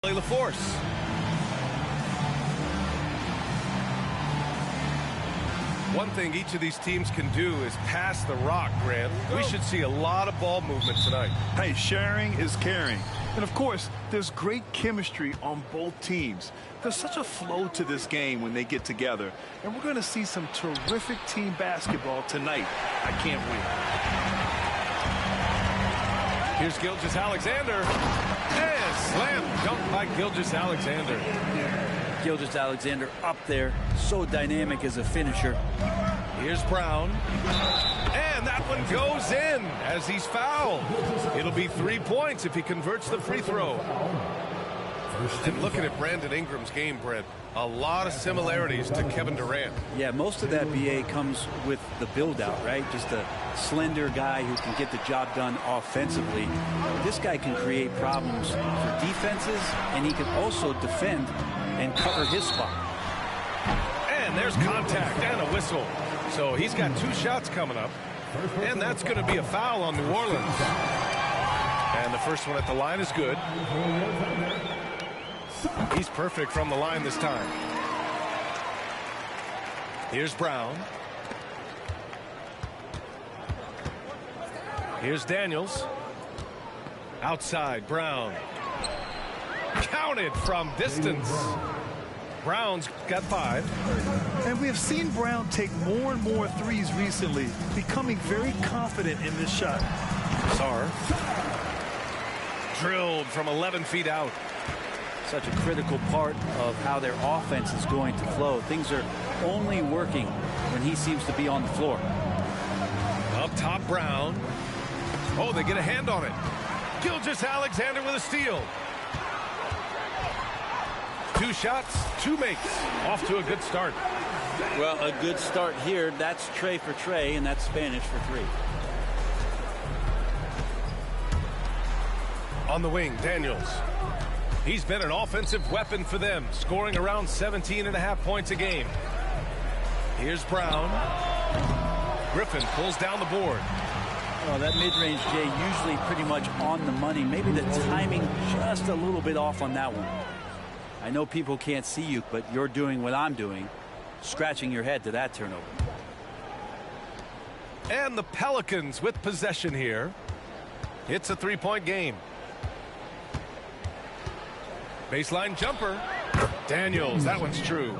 LaForce. One thing each of these teams can do is pass the rock, Grant. We should see a lot of ball movement tonight. Hey, sharing is caring. And, of course, there's great chemistry on both teams. There's such a flow to this game when they get together. And we're going to see some terrific team basketball tonight. I can't wait. Here's Gilgeous-Alexander. And slam dunk by Gilgeous-Alexander. Gilgeous-Alexander up there, so dynamic as a finisher. Here's Brown. And that one goes in as he's fouled. It'll be 3 points if he converts the free throw. And looking at Brandon Ingram's game, Brent, a lot of similarities to Kevin Durant. Yeah, most of that, BA, comes with the build-out, right? Just a slender guy who can get the job done offensively. This guy can create problems for defenses, and he can also defend and cover his spot. And there's contact and a whistle. So he's got 2 shots coming up. And that's going to be a foul on New Orleans. And the first one at the line is good. He's perfect from the line this time. Here's Brown. Here's Daniels. Outside, Brown. Counted from distance. Brown's got 5. And we have seen Brown take more and more threes recently, becoming very confident in this shot. Sarr. Drilled from 11 feet out. Such a critical part of how their offense is going to flow. Things are only working when he seems to be on the floor. Up top, Brown. Oh, they get a hand on it. Gilgeous-Alexander with a steal. 2 shots, 2 makes. Off to a good start. Well, a good start here. That's Trey for Trey, and that's Spanish for 3. On the wing, Daniels. He's been an offensive weapon for them, scoring around 17.5 points a game. Here's Brown. Griffin pulls down the board. Well, that mid-range, Jay, usually pretty much on the money. Maybe the timing just a little bit off on that one. I know people can't see you, but you're doing what I'm doing, scratching your head to that turnover. And the Pelicans with possession here. It's a 3-point game. Baseline jumper. Daniels, that one's true.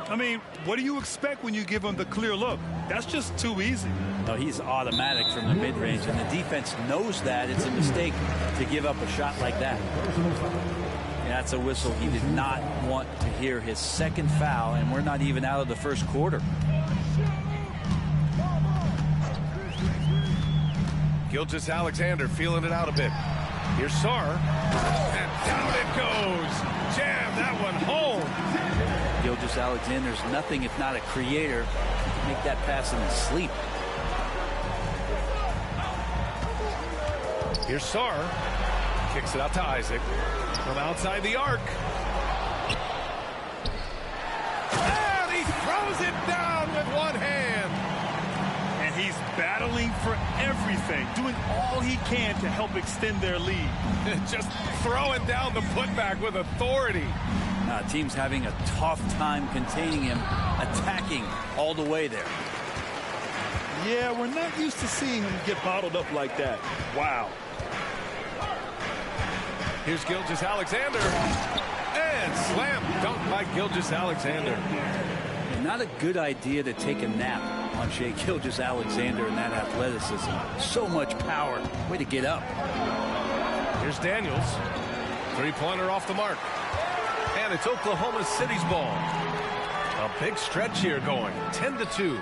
I mean, what do you expect when you give him the clear look? That's just too easy. No, he's automatic from the mid-range, and the defense knows that. It's a mistake to give up a shot like that. And that's a whistle. He did not want to hear his second foul, and we're not even out of the first quarter. Gilgeous-Alexander feeling it out a bit. Here's Sarr. And down it goes. Jam that one home. Gilgeous-Alexander's nothing if not a creator. Make that pass in his sleep. Here's Sarr. Kicks it out to Isaac. From outside the arc. And he throws it down with one hand. And he's battling for everything, doing all he can to help extend their lead. Just throwing down the putback with authority. Team's having a tough time containing him, attacking all the way there. Yeah, we're not used to seeing him get bottled up like that. Wow. Here's Gilgeous-Alexander. And slam dunk by Gilgeous-Alexander. Not a good idea to take a nap on Shai Gilgeous-Alexander and that athleticism. So much power. Way to get up. Here's Daniels. Three-pointer off the mark. And it's Oklahoma City's ball. A big stretch here going. 10-2.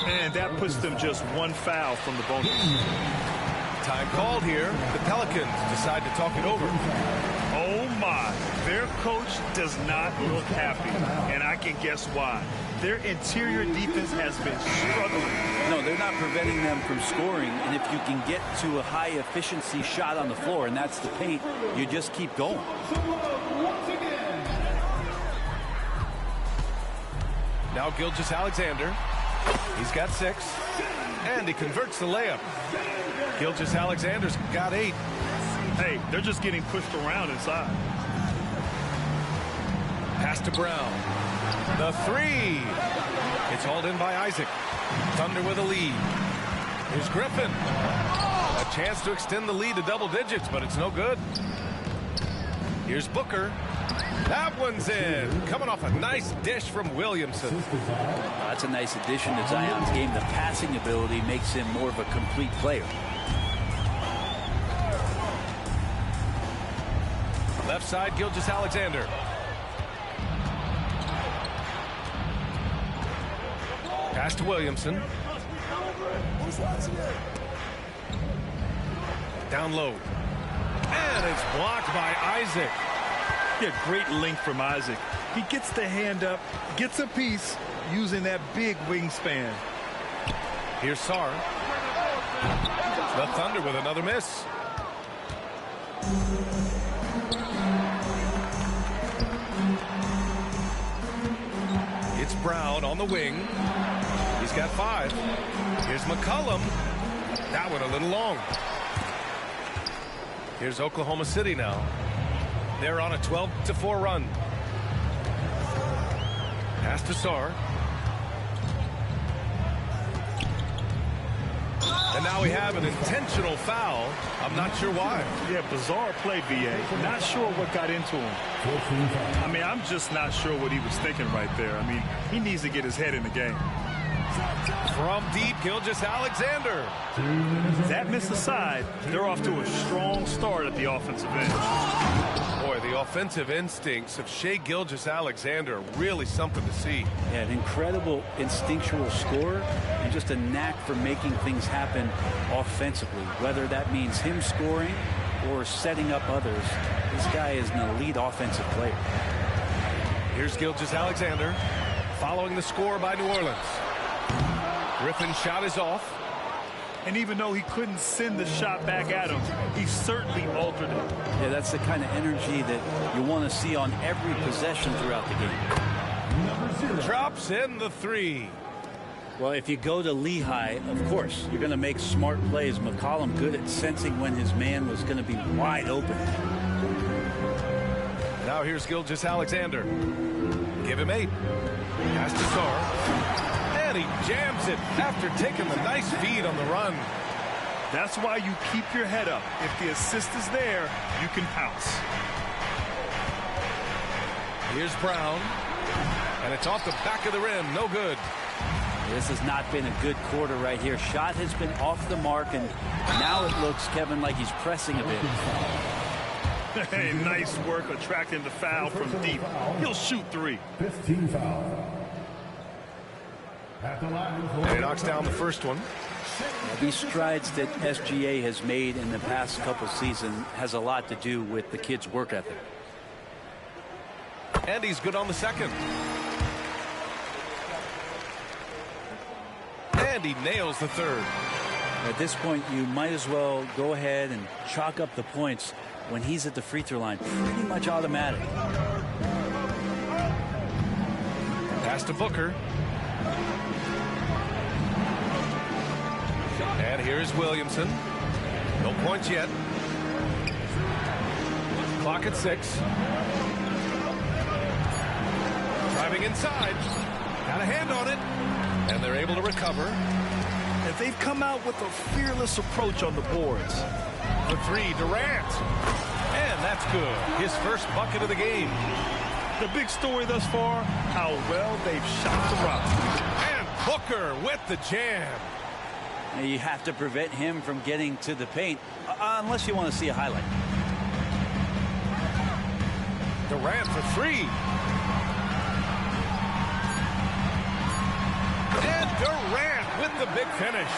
And that puts them just one foul from the bonus. Time called here. The Pelicans decide to talk it over. Oh my, their coach does not look happy, and I can guess why. Their interior defense has been struggling. No, they're not preventing them from scoring, and if you can get to a high efficiency shot on the floor, and that's the paint, you just keep going. Now Gilgeous-Alexander. He's got 6, and he converts the layup. Gilgeous-Alexander's got 8. Hey, they're just getting pushed around inside. Pass to Brown. The 3. It's hauled in by Isaac. Thunder with a lead. Here's Griffin. A chance to extend the lead to double digits, but it's no good. Here's Booker. That one's in. Coming off a nice dish from Williamson. That's a nice addition to Zion's game. The passing ability makes him more of a complete player. Left side, Gilgeous-Alexander. Pass to Williamson. Down low. And it's blocked by Isaac. Yeah, great length from Isaac. He gets the hand up, gets a piece using that big wingspan. Here's Sarr. The Thunder with another miss. It's Brown on the wing. He's got 5. Here's McCollum. That one a little long. Here's Oklahoma City now. They're on a 12-4 run. Pass to Sarr. And now we have an intentional foul. I'm not sure why. Yeah, bizarre play, BA. Not sure what got into him. I mean, I'm just not sure what he was thinking right there. I mean, he needs to get his head in the game. From deep, Gilgeous-Alexander. That missed aside. They're off to a strong start at the offensive end. Boy, the offensive instincts of Shai Gilgeous-Alexander, really something to see. Yeah, an incredible instinctual scorer and just a knack for making things happen offensively, whether that means him scoring or setting up others. This guy is an elite offensive player. Here's Gilgeous-Alexander following the score by New Orleans. Griffin's shot is off. And even though he couldn't send the shot back at him, he certainly altered it. Yeah, that's the kind of energy that you want to see on every possession throughout the game. Drops in the 3. Well, if you go to Lehigh, of course, you're going to make smart plays. McCollum good at sensing when his man was going to be wide open. Now here's Gilgeous-Alexander. Give him 8. Pass to Sarr. And he jams it after taking the nice feed on the run. That's why you keep your head up. If the assist is there, you can pounce. Here's Brown. And it's off the back of the rim. No good. This has not been a good quarter right here. Shot has been off the mark, and now it looks, Kevin, like he's pressing a bit. Hey, nice work attracting the foul from deep. He'll shoot 3. 15 foul. And he knocks down the first one. These strides that SGA has made in the past couple seasons has a lot to do with the kid's work ethic. And he's good on the second. And he nails the third. At this point, you might as well go ahead and chalk up the points when he's at the free throw line. Pretty much automatic. Pass to Booker. And here's Williamson. No points yet. Clock at 6. Driving inside. Got a hand on it. And they're able to recover. And they've come out with a fearless approach on the boards. The 3, Durant. And that's good. His first bucket of the game. The big story thus far, how well they've shot the rock. And Booker with the jam. Now you have to prevent him from getting to the paint, unless you want to see a highlight. Durant for three. And Durant with the big finish.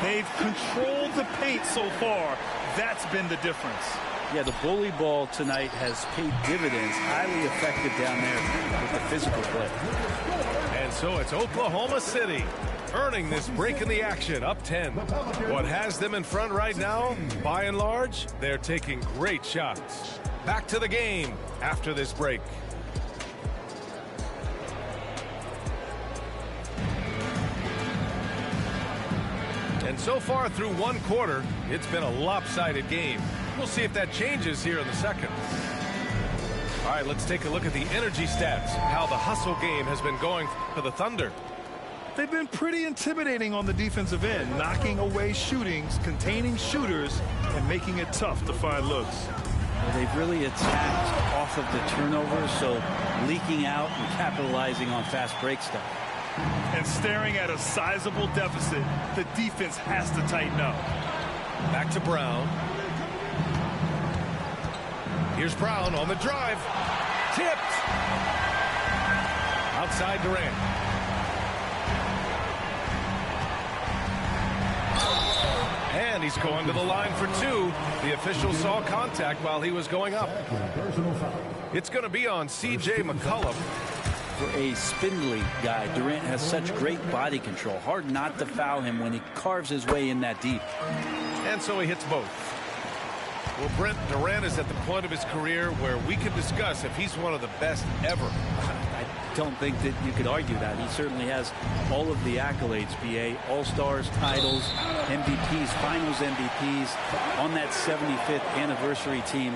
They've controlled the paint so far. That's been the difference. Yeah, the bully ball tonight has paid dividends. Highly effective down there with the physical play. And so it's Oklahoma City earning this break in the action, up 10. What has them in front right now, by and large, they're taking great shots. Back to the game after this break. And so far through one quarter, it's been a lopsided game. We'll see if that changes here in the second. All right, let's take a look at the energy stats, how the hustle game has been going for the Thunder. They've been pretty intimidating on the defensive end, knocking away shootings, containing shooters, and making it tough to find looks. Well, they've really attacked off of the turnover, so leaking out and capitalizing on fast break stuff. And staring at a sizable deficit, the defense has to tighten up. Back to Brown. Here's Brown on the drive. Tipped. Outside Durant. And he's going to the line for two. The official saw contact while he was going up. It's going to be on C.J. McCollum. For a spindly guy, Durant has such great body control. Hard not to foul him when he carves his way in that deep. And so he hits both. Well, Brent, Durant is at the point of his career where we can discuss if he's one of the best ever. I don't think that you could argue that. He certainly has all of the accolades, B.A. All-Stars, titles, MVPs, Finals MVPs. On that 75th anniversary team,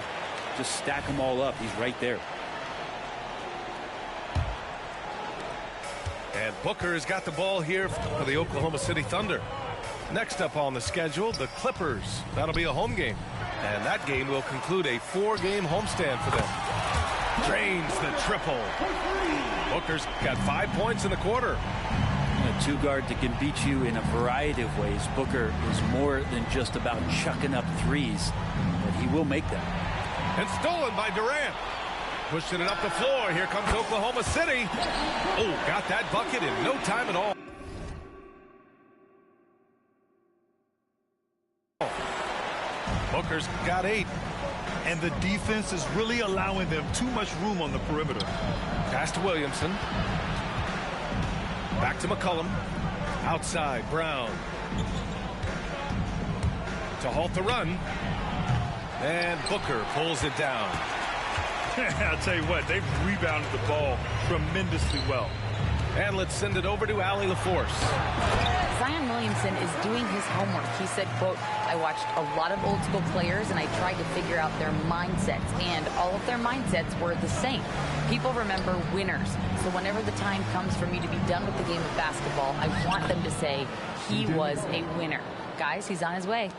just stack them all up. He's right there. And Booker has got the ball here for the Oklahoma City Thunder. Next up on the schedule, the Clippers. That'll be a home game. And that game will conclude a 4-game homestand for them. Drains the triple. Booker's got 5 points in the quarter. A two-guard that can beat you in a variety of ways. Booker is more than just about chucking up threes, but he will make them. And stolen by Durant. Pushing it up the floor. Here comes Oklahoma City. Oh, got that bucket in no time at all. Booker's got 8. And the defense is really allowing them too much room on the perimeter. Pass to Williamson. Back to McCollum. Outside, Brown. To halt the run. And Booker pulls it down. I'll tell you what, they've rebounded the ball tremendously well. And let's send it over to Allie LaForce. Zion Williamson is doing his homework. He said, quote, I watched a lot of old school players and I tried to figure out their mindsets, and all of their mindsets were the same. People remember winners. So whenever the time comes for me to be done with the game of basketball, I want them to say he was a winner. Guys, he's on his way.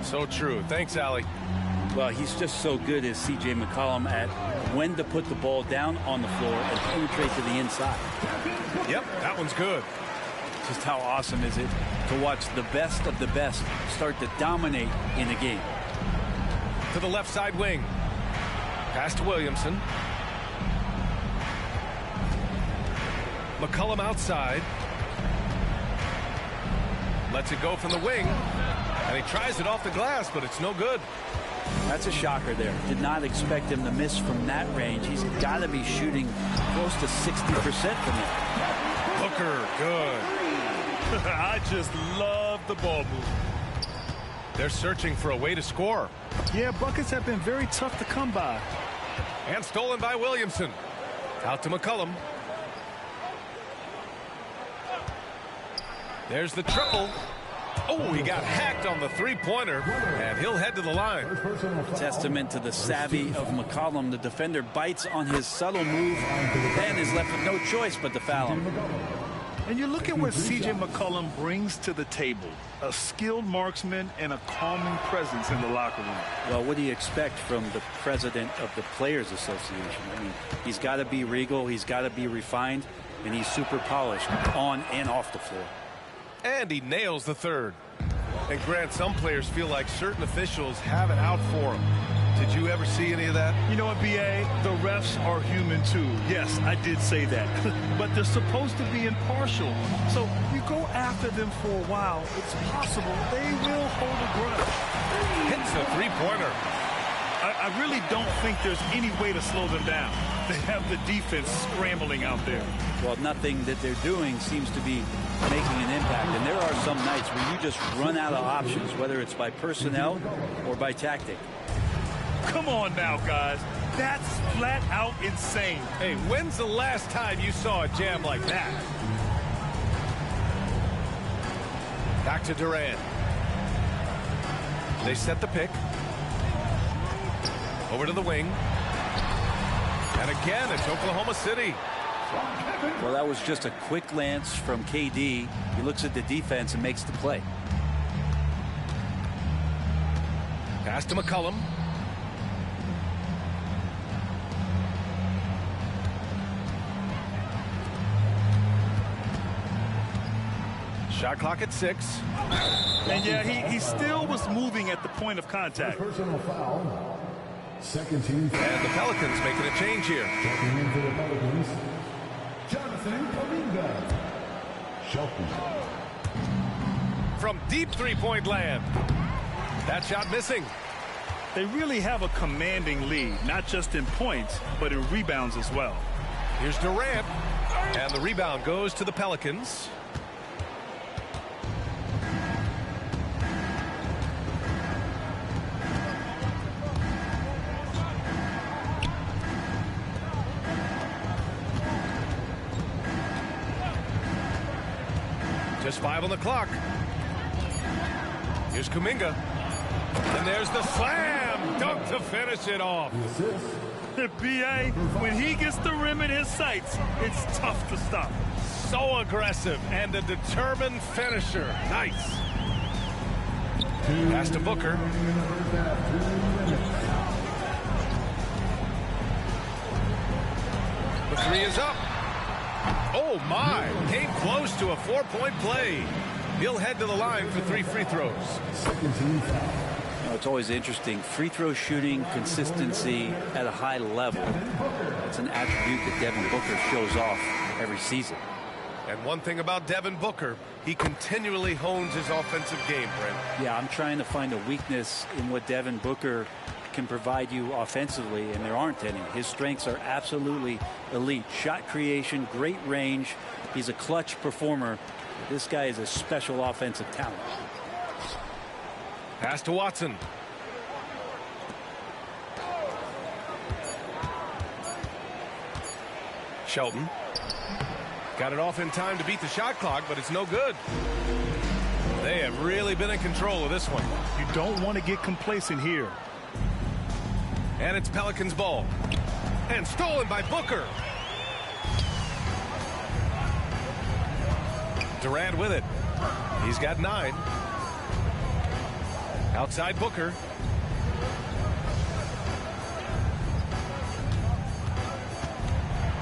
So true. Thanks, Allie. Well, he's just so good as C.J. McCollum at when to put the ball down on the floor and penetrate to the inside. Yep, that one's good. Just how awesome is it to watch the best of the best start to dominate in a game. To the left side wing. Pass to Williamson. McCollum outside. Lets it go from the wing. And he tries it off the glass, but it's no good. That's a shocker there. Did not expect him to miss from that range. He's got to be shooting close to 60% from it. Booker, good. I just love the ball move. They're searching for a way to score. Yeah, buckets have been very tough to come by. And stolen by Williamson. Out to McCollum. There's the triple. Oh, he got hacked on the three-pointer, and he'll head to the line. Testament to the savvy of McCollum. The defender bites on his subtle move and is left with no choice but to foul him. And you look at what C.J. McCollum brings to the table. A skilled marksman and a calming presence in the locker room. Well, what do you expect from the president of the Players Association? I mean, he's got to be regal, he's got to be refined, and he's super polished on and off the floor. And he nails the third. And Grant, some players feel like certain officials have it out for them. Did you ever see any of that? You know what, B.A.? The refs are human too. Yes, I did say that. But they're supposed to be impartial. So you go after them for a while, it's possible they will hold a grudge. Hits a three-pointer. I really don't think there's any way to slow them down. They have the defense scrambling out there. Well, nothing that they're doing seems to be making an impact. And there are some nights where you just run out of options, whether it's by personnel or by tactic. Come on now, guys. That's flat out insane. Hey, when's the last time you saw a jam like that? Back to Durant. They set the pick. Over to the wing. And again, it's Oklahoma City. Well, that was just a quick glance from KD. He looks at the defense and makes the play. Pass to McCollum. Shot clock at 6. And yeah, he still was moving at the point of contact. Personal foul. Second team foul. And the Pelicans making a change here. Checking in for the Pelicans, Jonathan Kuminga. Shelton. From deep three-point land. That shot missing. They really have a commanding lead, not just in points, but in rebounds as well. Here's Durant. And the rebound goes to the Pelicans. Just 5 on the clock. Here's Kuminga. And there's the slam dunk to finish it off. B.A., when he gets the rim in his sights, it's tough to stop. So aggressive and a determined finisher. Nice. Pass to Booker. The three is up. Oh, my. Came close to a 4-point play. He'll head to the line for 3 free throws. Second team foul. It's always interesting. Free throw shooting, consistency at a high level. That's an attribute that Devin Booker shows off every season. And one thing about Devin Booker, he continually hones his offensive game, Brent. Yeah, I'm trying to find a weakness in what Devin Booker can provide you offensively, and there aren't any. His strengths are absolutely elite. Shot creation, great range. He's a clutch performer. This guy is a special offensive talent. Pass to Watson. Shelton. Got it off in time to beat the shot clock, but it's no good. They have really been in control of this one. You don't want to get complacent here. And it's Pelicans ball. And stolen by Booker. Durant with it. He's got 9. Outside Booker.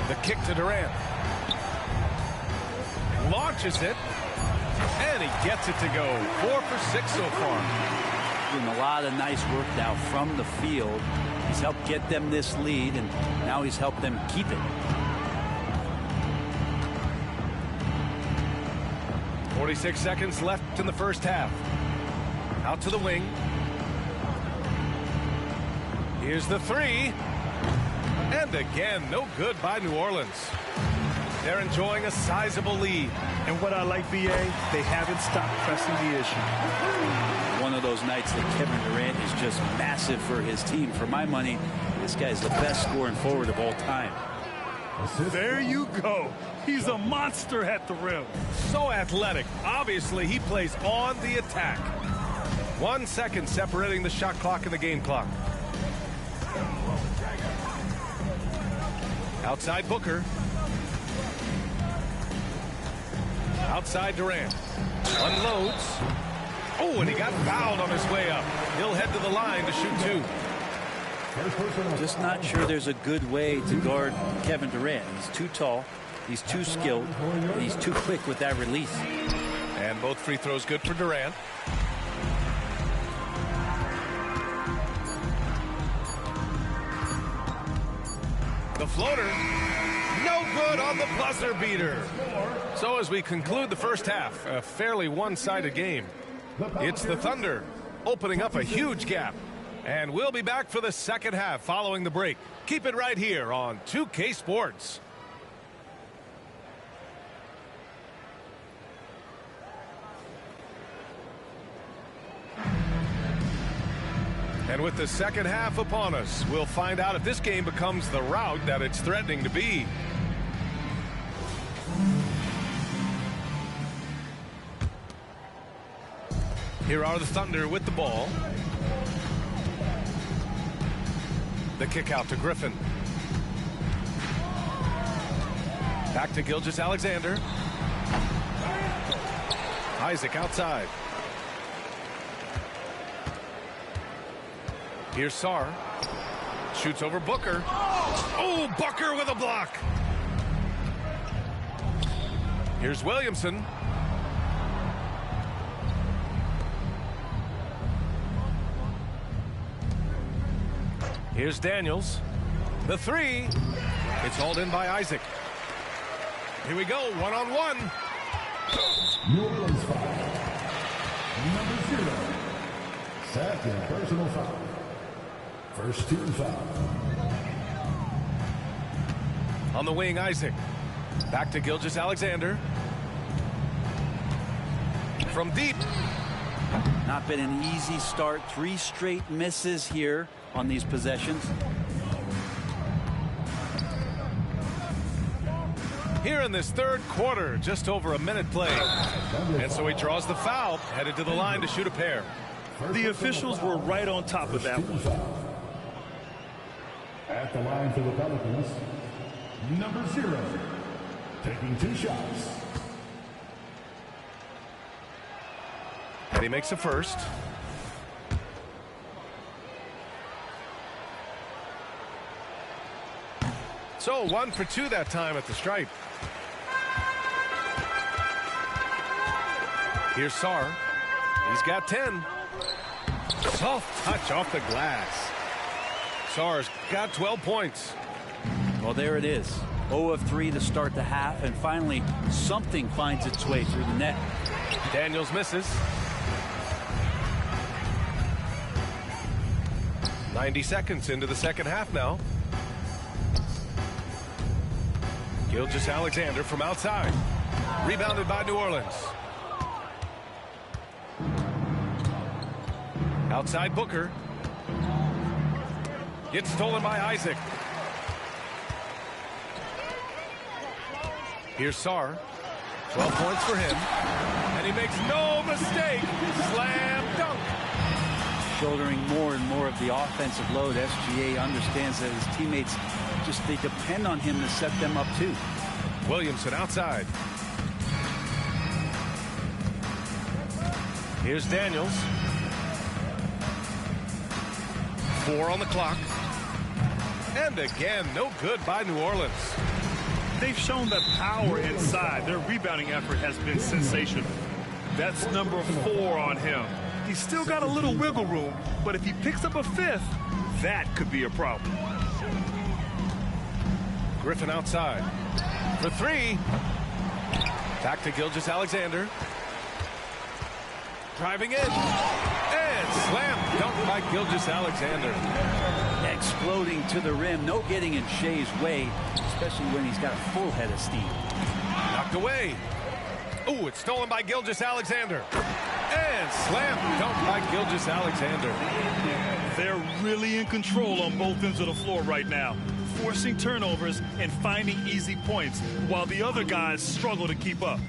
The kick to Durant. Launches it. And he gets it to go. 4 for 6 so far. Doing a lot of nice work now from the field. He's helped get them this lead, and now he's helped them keep it. 46 seconds left in the first half. Out to the wing. Here's the 3. And again, no good by New Orleans. They're enjoying a sizable lead. And what I like, B.A., they haven't stopped pressing the issue. One of those nights that Kevin Durant is just massive for his team. For my money, this guy's the best scoring forward of all time. There you go. He's a monster at the rim. So athletic. Obviously, he plays on the attack. 1 second separating the shot clock and the game clock. Outside Booker. Outside Durant. Unloads. Oh, and he got fouled on his way up. He'll head to the line to shoot 2. Just not sure there's a good way to guard Kevin Durant. He's too tall, he's too skilled, and he's too quick with that release. And both free throws good for Durant. The floater, no good on the buzzer beater. So as we conclude the first half, a fairly one-sided game. It's the Thunder opening up a huge gap. And we'll be back for the second half following the break. Keep it right here on 2K Sports. And with the second half upon us, we'll find out if this game becomes the rout that it's threatening to be. Here are the Thunder with the ball. The kick out to Griffin. Back to Gilgeous-Alexander. Isaac outside. Here's Sarr. Shoots over Booker. Oh, Booker with a block. Here's Williamson. Here's Daniels. The 3. It's hauled in by Isaac. Here we go, one-on-one. New Orleans foul. Number 0. Second personal foul. First team foul. On the wing, Isaac. Back to Gilgeous-Alexander. From deep. Not been an easy start. 3 straight misses here on these possessions. Here in this third quarter, just over a minute played. And so he draws the foul, headed to the line to shoot a pair. The officials were right on top of that one. At the line for the Pelicans, number 0, taking 2 shots. And he makes a first. So 1 for 2 that time at the stripe. Here's Sarr. He's got 10. Soft touch off the glass. Sarr's got 12 points. Well, there it is. 0 of 3 to start the half, and finally something finds its way through the net. Daniels misses. 90 seconds into the second half now. Gilgeous-Alexander from outside. Rebounded by New Orleans. Outside Booker. Gets stolen by Isaac. Here's Sarr. 12 points for him. And he makes no mistake. Slam dunk. Shouldering more and more of the offensive load. SGA understands that his teammates they depend on him to set them up too. Williamson outside. Here's Daniels. 4 on the clock. And again, no good by New Orleans. They've shown that power inside. Their rebounding effort has been sensational. That's number 4 on him. He's still got a little wiggle room, but if he picks up a 5th, that could be a problem. Griffin outside. For 3. Back to Gilgeous-Alexander. Driving in. And slam dunk by Gilgeous-Alexander. Exploding to the rim. No getting in Shea's way, especially when he's got a full head of steam. Knocked away. Oh, it's stolen by Gilgeous-Alexander. And slam dunk by Gilgeous-Alexander. They're really in control on both ends of the floor right now, forcing turnovers and finding easy points while the other guys struggle to keep up.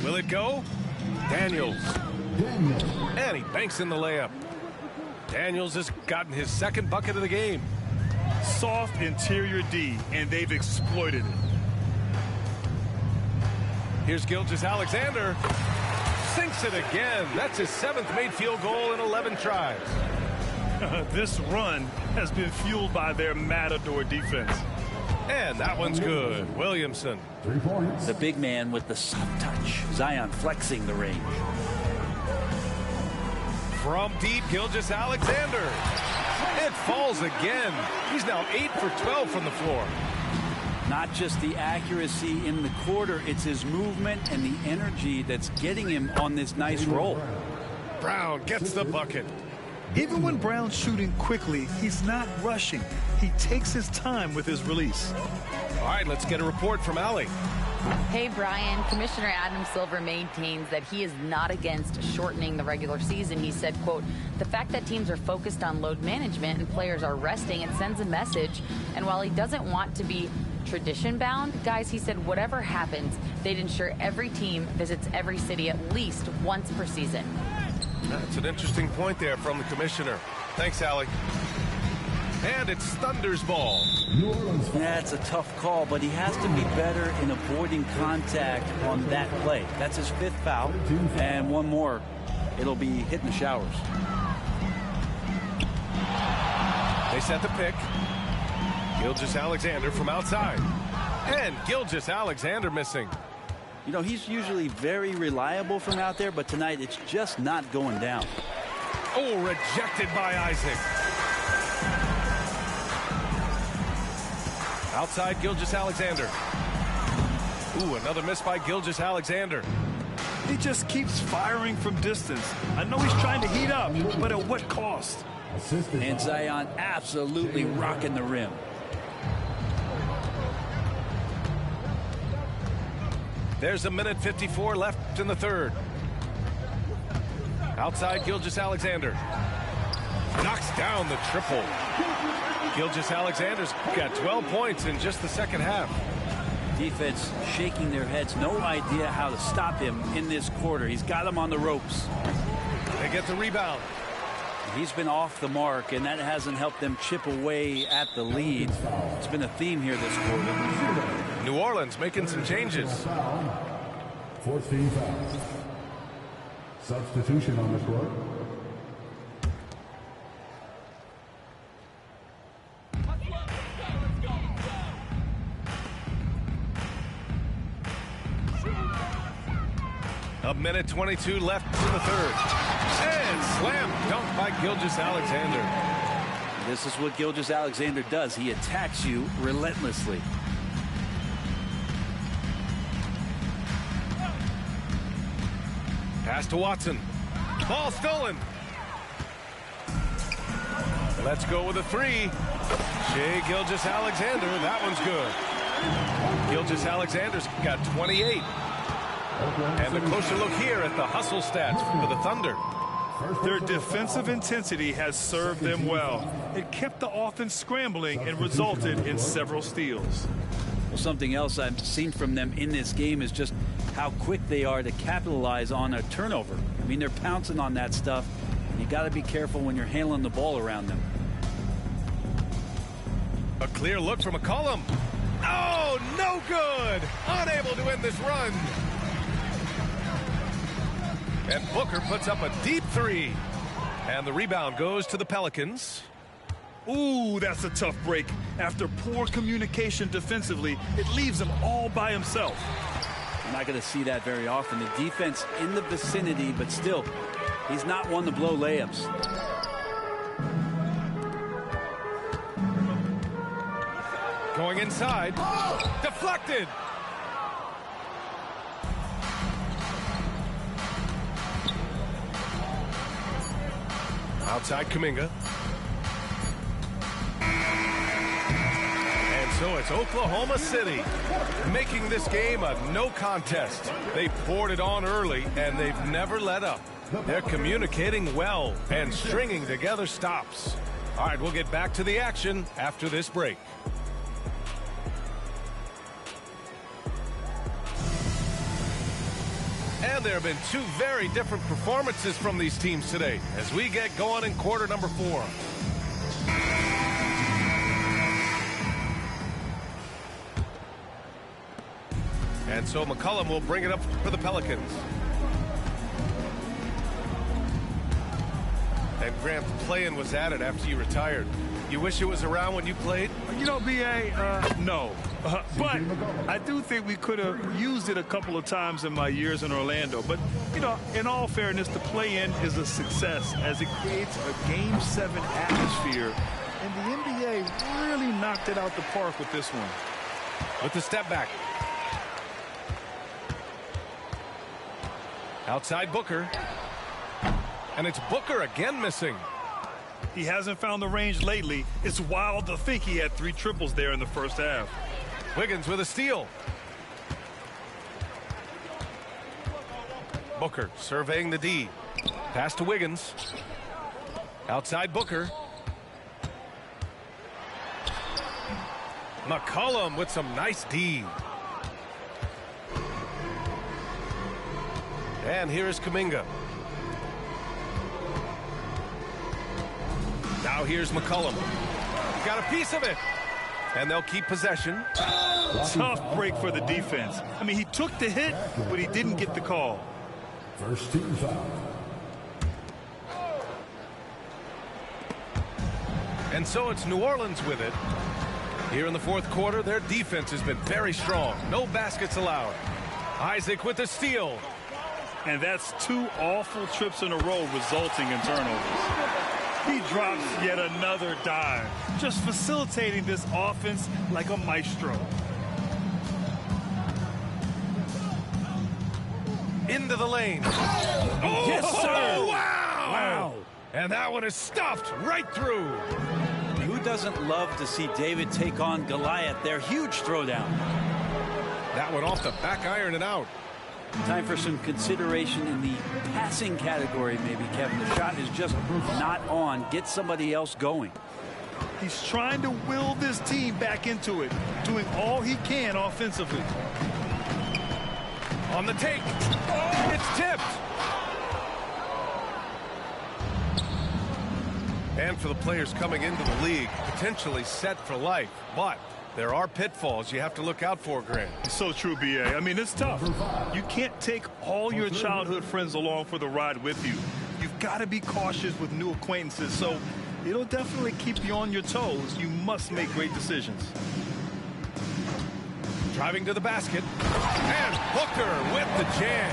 Will it go? Daniels. And he banks in the layup. Daniels has gotten his second bucket of the game. Soft interior D, and they've exploited it. Here's Gilgeous-Alexander. Sinks it again. That's his 7th made field goal in 11 tries. This run has been fueled by their Matador defense. And that one's good. Williamson. 3 points. The big man with the soft touch. Zion flexing the range. From deep, Gilgeous-Alexander. It falls again. He's now 8 for 12 from the floor. Not just the accuracy in the quarter, it's his movement and the energy that's getting him on this nice roll. Brown gets the bucket. Even when Brown's shooting quickly, he's not rushing. He takes his time with his release. All right, let's get a report from Allie. Hey, Brian. Commissioner Adam Silver maintains that he is not against shortening the regular season. He said, quote, the fact that teams are focused on load management and players are resting, it sends a message. And while he doesn't want to be tradition-bound, guys, he said whatever happens, they'd ensure every team visits every city at least once per season. That's an interesting point there from the commissioner. Thanks, Allie. And it's Thunder's ball. That's a tough call, but he has to be better in avoiding contact on that play. That's his 5th foul, and one more. It'll be hitting the showers. They set the pick. Gilgeous-Alexander from outside. And Gilgeous-Alexander missing. You know, he's usually very reliable from out there, but tonight it's just not going down. Oh, rejected by Isaac. Outside, Gilgeous-Alexander. Ooh, another miss by Gilgeous-Alexander. He just keeps firing from distance. I know he's trying to heat up, but at what cost? And Zion absolutely rocking the rim. There's a minute 54 left in the third. Outside, Gilgeous-Alexander. Knocks down the triple. Gilgeous-Alexander's got 12 points in just the second half. Defense shaking their heads. No idea how to stop him in this quarter. He's got him on the ropes. They get the rebound. He's been off the mark, and that hasn't helped them chip away at the lead. It's been a theme here this quarter. New Orleans making some changes. 4th team foul. Substitution on the court. A minute 22 left in the third. And slam dunk by Gilgeous-Alexander. This is what Gilgeous-Alexander does. He attacks you relentlessly. Pass to Watson. Ball stolen. Let's go with a 3. Shai Gilgeous-Alexander. That one's good. Gilgeous-Alexander's got 28. And a closer look here at the hustle stats for the Thunder. Their defensive intensity has served them well. It kept the offense scrambling and resulted in several steals. Well, something else I've seen from them in this game is just how quick they are to capitalize on a turnover. I mean, they're pouncing on that stuff. You got to be careful when you're handling the ball around them. A clear look from McCollum. Oh, no good. Unable to end this run. And Booker puts up a deep 3. And the rebound goes to the Pelicans. Ooh, that's a tough break. After poor communication defensively, it leaves him all by himself. You're not going to see that very often. The defense in the vicinity, but still, he's not one to blow layups. Going inside. Deflected. Outside Kuminga. And so it's Oklahoma City making this game a no contest. They poured it on early, and they've never let up. They're communicating well and stringing together stops. All right, we'll get back to the action after this break. And there have been 2 very different performances from these teams today as we get going in quarter number 4. And so McCollum will bring it up for the Pelicans. And Grant, playing was added after you retired. You wish it was around when you played? You know, B.A., no. But I do think we could have used it a couple of times in my years in Orlando. But, you know, in all fairness, the play-in is a success as it creates a Game 7 atmosphere. And the NBA really knocked it out the park with this one. With the step back. Outside Booker. And it's Booker again missing. He hasn't found the range lately. It's wild to think he had 3 triples there in the first half. Wiggins with a steal. Booker surveying the D. Pass to Wiggins. Outside Booker. McCollum with some nice D. And here is Kuminga. Now here's McCollum. Got a piece of it. And they'll keep possession. Tough break for the defense. I mean, he took the hit, but he didn't get the call. First team foul. And so it's New Orleans with it. Here in the fourth quarter, their defense has been very strong. No baskets allowed. Isaac with the steal. And that's 2 awful trips in a row resulting in turnovers. He drops yet another dime, just facilitating this offense like a maestro. Into the lane. Oh, yes, sir. Wow. Wow. And that one is stuffed right through. Who doesn't love to see David take on Goliath? Their huge throwdown. That one off the back iron and out. Time for some consideration in the passing category, maybe, Kevin. The shot is just not on. Get somebody else going. He's trying to will this team back into it, doing all he can offensively. On the take. Oh, it's tipped. And for the players coming into the league, potentially set for life. But there are pitfalls you have to look out for, Grant. So true, B.A. I mean, it's tough. You can't take all your childhood friends along for the ride with you. You've got to be cautious with new acquaintances, so it'll definitely keep you on your toes. You must make great decisions. Driving to the basket. And Booker with the jam.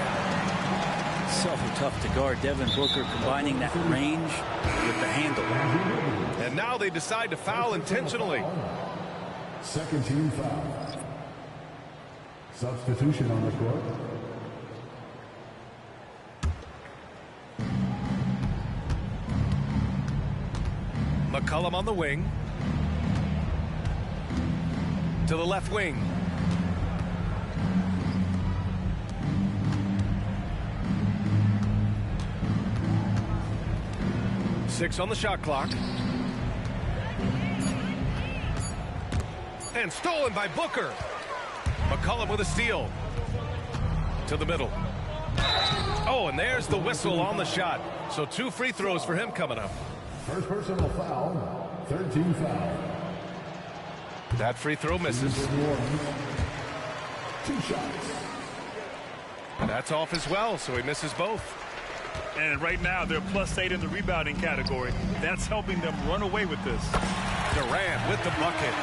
So tough to guard. Devin Booker combining that range with the handle. And now they decide to foul intentionally. Second team foul. Substitution on the court. McCollum on the wing. To the left wing. Six on the shot clock. And stolen by Booker. McCollum with a steal. To the middle. Oh, and there's the whistle on the shot. So 2 free throws for him coming up. First personal foul. Third team foul. That free throw misses. 2 shots. That's off as well, so he misses both. And right now, they're +8 in the rebounding category. That's helping them run away with this. Durant with the bucket.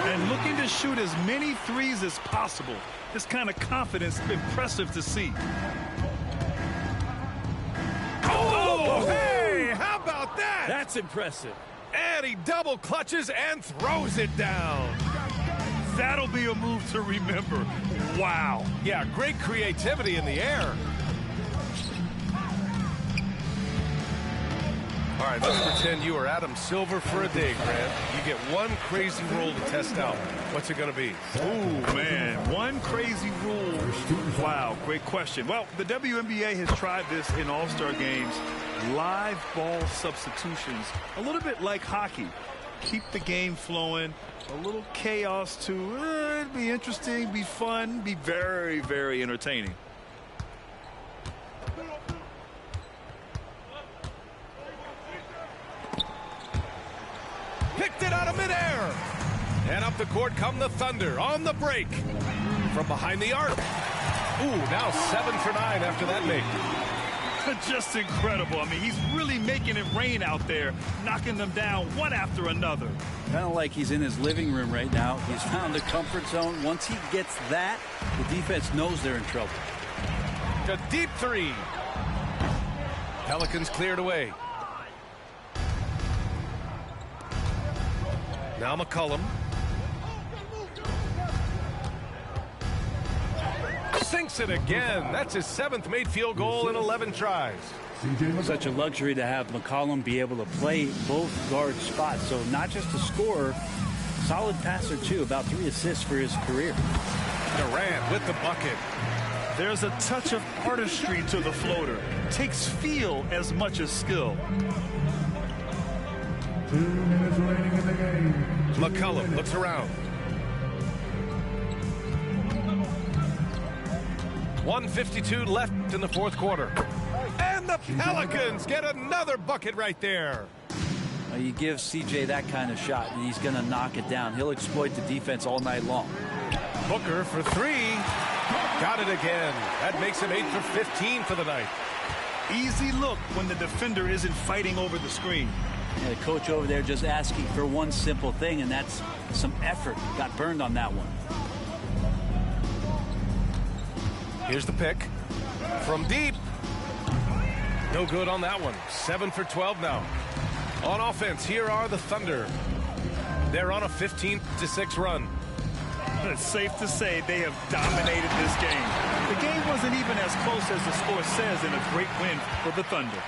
And looking to shoot as many threes as possible. This kind of confidence, impressive to see. Oh, hey, how about that? That's impressive. And he double clutches and throws it down. That'll be a move to remember. Wow. Yeah, great creativity in the air. All right, let's pretend you are Adam Silver for a day, Grant. You get one crazy rule to test out. What's it going to be? Ooh, man, one crazy rule. Wow, great question. Well, the WNBA has tried this in all-star games. Live ball substitutions, a little bit like hockey. Keep the game flowing, a little chaos too. It'd be interesting, be fun, be very, very entertaining. Picked it out of midair. And up the court come the Thunder on the break. from behind the arc. Ooh, now 7 for 9 after that make. Just incredible. I mean, he's really making it rain out there, knocking them down one after another. Kind of like he's in his living room right now. He's found the comfort zone. Once he gets that, the defense knows they're in trouble. A deep three. Pelicans cleared away. Now McCollum. Sinks it again. That's his 7th made field goal in 11 tries. Such a luxury to have McCollum be able to play both guard spots. So not just a scorer, solid passer too. About 3 assists for his career. Durant with the bucket. There's a touch of artistry to the floater. Takes feel as much as skill. 2 minutes remaining in the game. McCollum looks around. 1:52 left in the 4th quarter. And the Pelicans get another bucket right there. You give CJ that kind of shot, and he's going to knock it down. He'll exploit the defense all night long. Booker for 3. Got it again. That makes him 8 for 15 for the night. Easy look when the defender isn't fighting over the screen. Yeah, the coach over there just asking for one simple thing, and that's some effort. Got burned on that one. Here's the pick. From deep. No good on that one. 7 for 12 now. On offense, here are the Thunder. They're on a 15-6 run. It's safe to say they have dominated this game. The game wasn't even as close as the score says in a great win for the Thunder.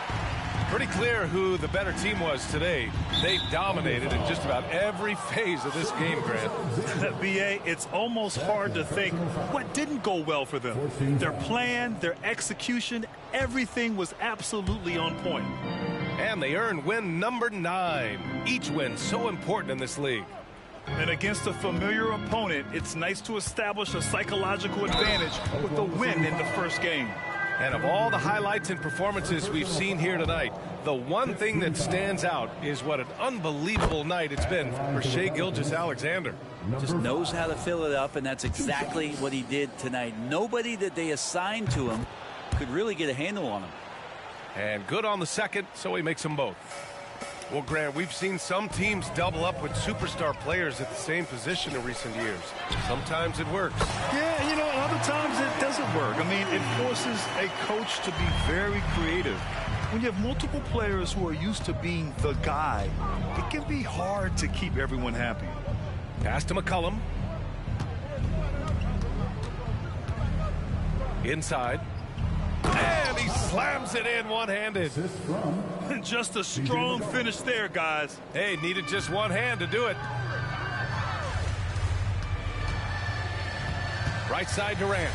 Pretty clear who the better team was today. They dominated in just about every phase of this game, Grant. BA, it's almost hard to think what didn't go well for them. Their plan, their execution, everything was absolutely on point. And they earned win number 9. Each win so important in this league. And against a familiar opponent, it's nice to establish a psychological advantage with a win in the first game. And of all the highlights and performances we've seen here tonight, the one thing that stands out is what an unbelievable night it's been for Shai Gilgeous-Alexander. Just knows how to fill it up, and that's exactly what he did tonight. Nobody that they assigned to him could really get a handle on him. And good on the second, so he makes them both. Well, Grant, we've seen some teams double up with superstar players at the same position in recent years. Sometimes it works. Yeah, you know, other times it doesn't work. I mean, it forces a coach to be very creative. When you have multiple players who are used to being the guy, it can be hard to keep everyone happy. Pass to McCollum. Inside. And he slams it in one-handed. Just a strong finish there, guys. Hey, needed just one hand to do it. Right side Durant.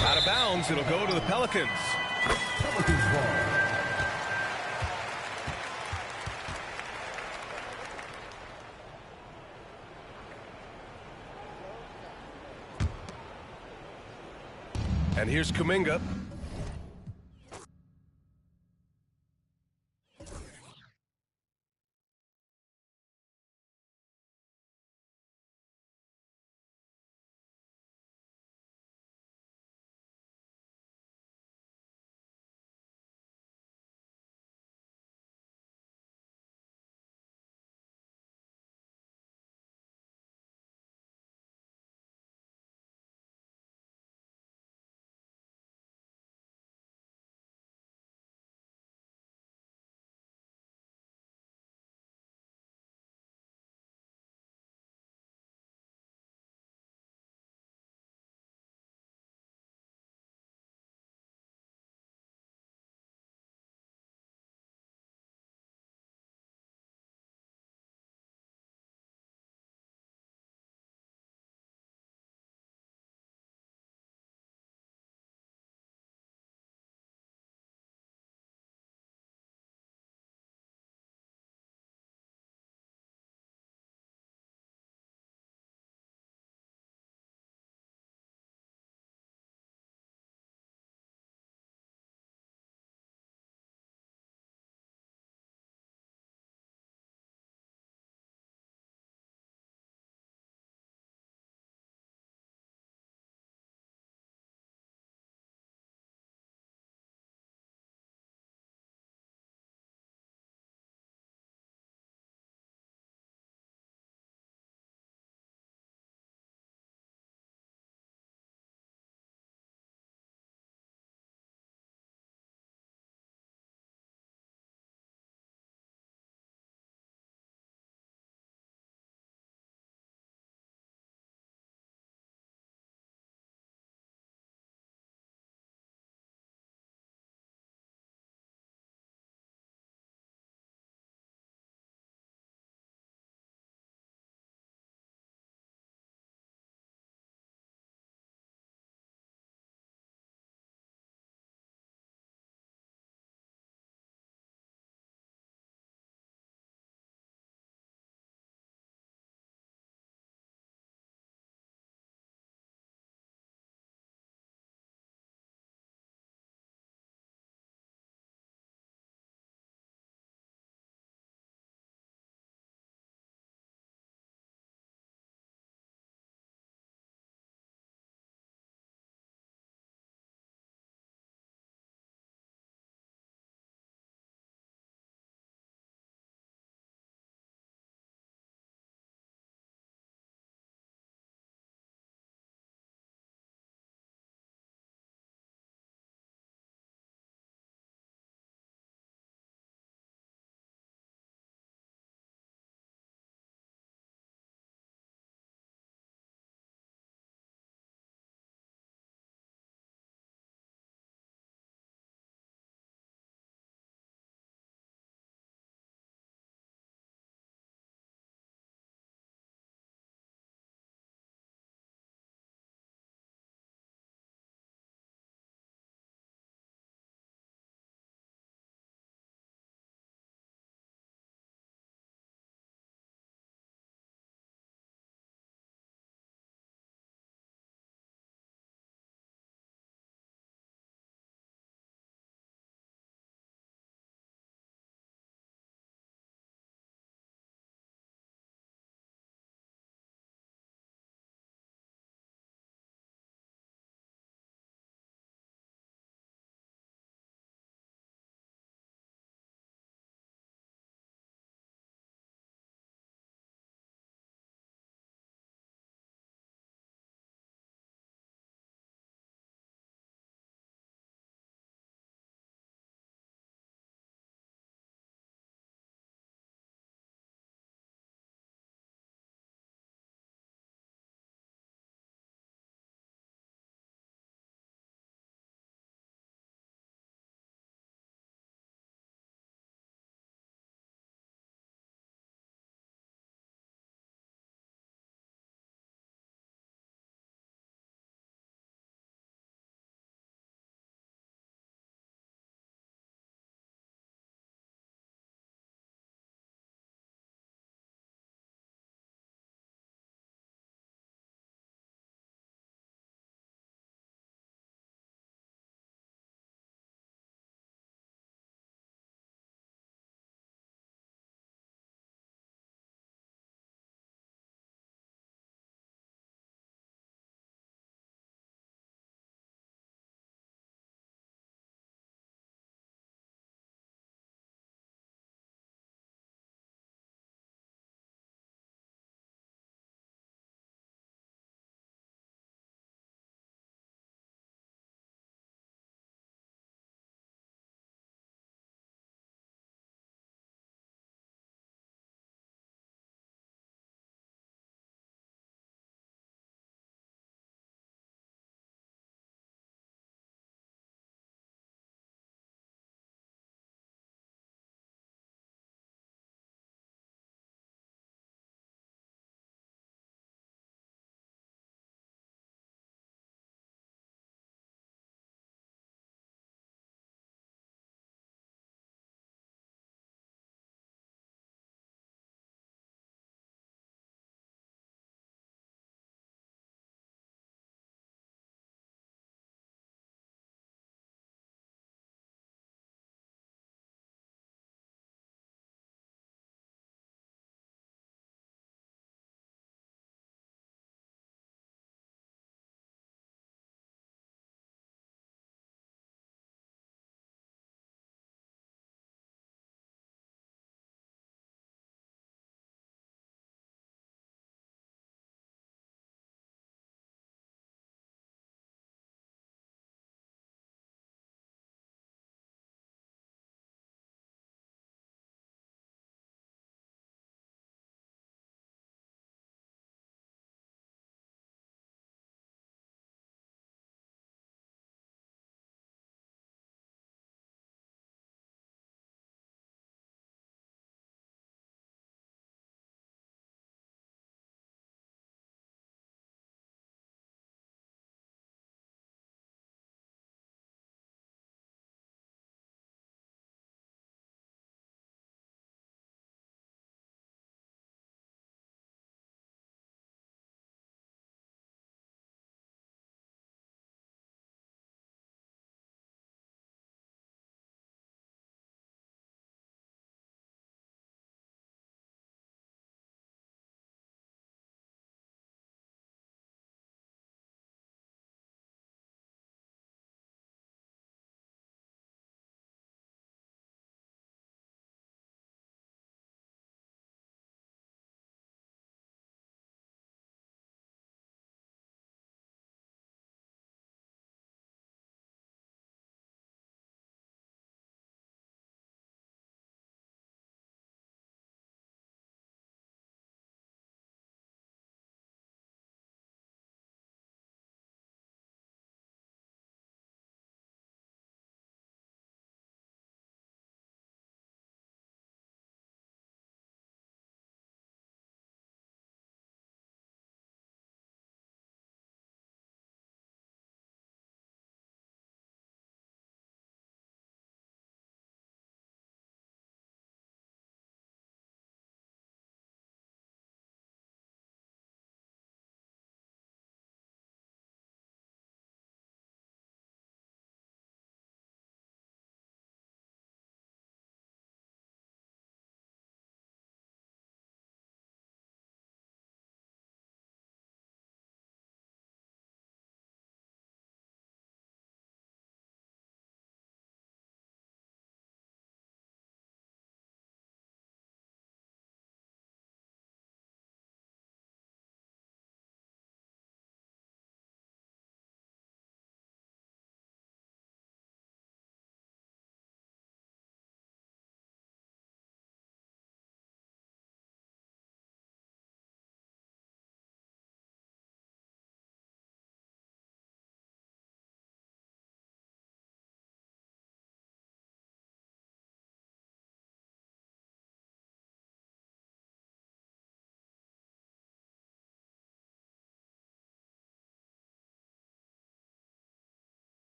Out of bounds, it'll go to the Pelicans. And here's Kuminga.